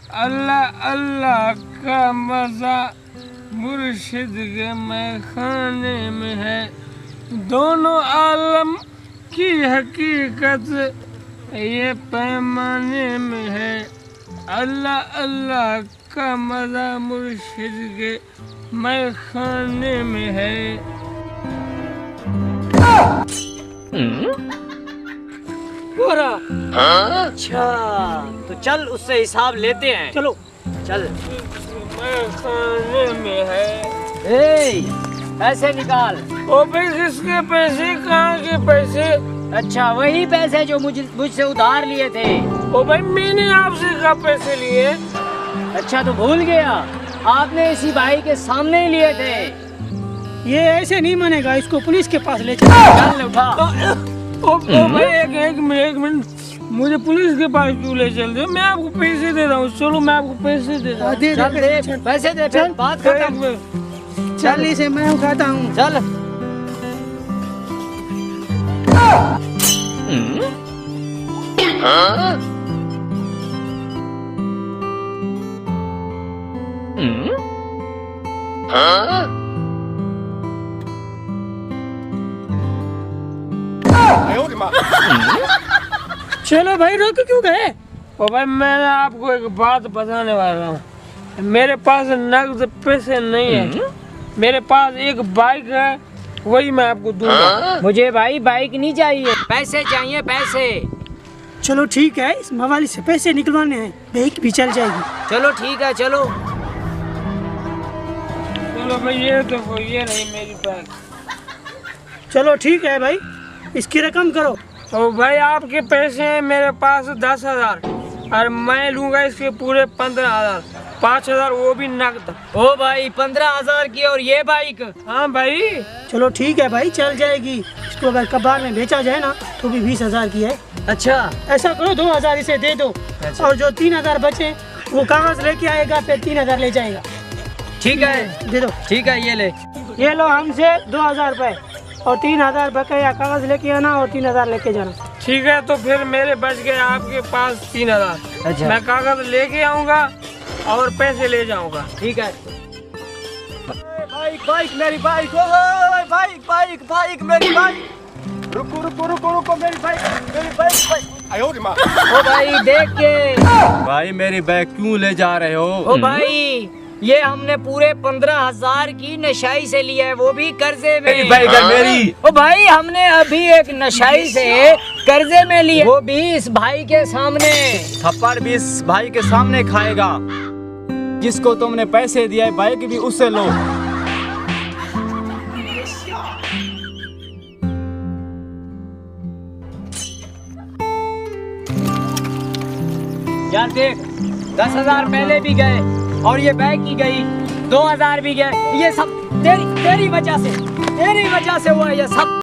अल्लाह अल्लाह का मजा मुर्शिद के मैखाने में है। दोनों आलम की हकीकत ये पैमाने में है। अल्लाह अल्लाह का मजा मुर्शिद के मैखाने में है। पूरा अच्छा, तो चल उससे हिसाब लेते हैं। चलो चल। मैखाने में है। पैसे निकाल। ओ भाई किसके पैसे? कहाँ के पैसे? अच्छा, वही पैसे जो मुझसे उधार लिए थे। ओ भाई मैंने आपसे कहाँ पैसे लिए? अच्छा, तो भूल गया? आपने इसी भाई के सामने ही लिए थे। ये ऐसे नहीं मानेगा, इसको पुलिस के पास ले चल। उठा। ओ भाई एक मिनट, मुझे पुलिस के पास क्यों ले चल रहे? मैं आपको पैसे दे रहा हूँ। चलो मैं आपको पैसे दे रहा हूँ। दे पैसे दे, फिर बात खत्म। चल इसे मैं उठाता हूँ। चल। चलो भाई, रोक क्यों गए? ओ भाई मैं आपको एक बात बताने वाला हूँ। मेरे पास नगद पैसे नहीं है। मेरे पास एक बाइक है, वही मैं आपको दूंगा। मुझे भाई बाइक नहीं चाहिए, पैसे चाहिए, पैसे। चलो ठीक है, इस मवाली से पैसे निकलवाने हैं, बाइक भी चल जाएगी। चलो ठीक है, चलो। चलो भाई ये देखो, ये रही मेरी बाइक। चलो ठीक है भाई, इसकी रकम करो। तो भाई आपके पैसे हैं मेरे पास 10,000 और मैं लूंगा इसके पूरे 15,000। 5,000 वो भी नकद। ओ भाई 15,000 की और ये बाइक? हाँ भाई। चलो ठीक है भाई, चल जाएगी। इसको अगर कबाड़ में बेचा जाए ना तो भी 20,000 की है। अच्छा, ऐसा करो 2,000 इसे दे दो। अच्छा। और जो 3,000 बचे वो कागज लेके आएगा, फिर 3,000 ले जाएगा। ठीक है, दे दो। ठीक है, ये ले। ये लो हमसे 2,000 रुपए और 3,000 बकाया कागज लेके आना और 3,000 लेके जाना। ठीक है, तो फिर मेरे बच गए आपके पास 3,000। अच्छा। मैं कागज लेके आऊंगा और पैसे ले जाऊंगा। ठीक है। बाइक बाइक मेरी बाइक, ओए बाइक बाइक बाइक मेरी बाइक। रुको रुको रुको रुको, मेरी बाइक आयो रे माँ। ओ भाई देख के। भाई मेरी बाइक क्यों ले जा रहे हो? ओ भाई ये हमने पूरे 15,000 की नशाई से लिया है, वो भी कर्जे में। मेरी बाइक है मेरी। ओ भाई हमने अभी एक नशाई से कर्जे में लिया, वो भी इस भाई के सामने। थप्पड़ भी इस भाई के सामने खाएगा। जिसको तुमने पैसे दिया है बाइक भी उससे लो। यार देख, 10,000 पहले भी गए और ये बैग की गई, 2,000 भी गए। ये सब तेरी वजह से हुआ है ये सब।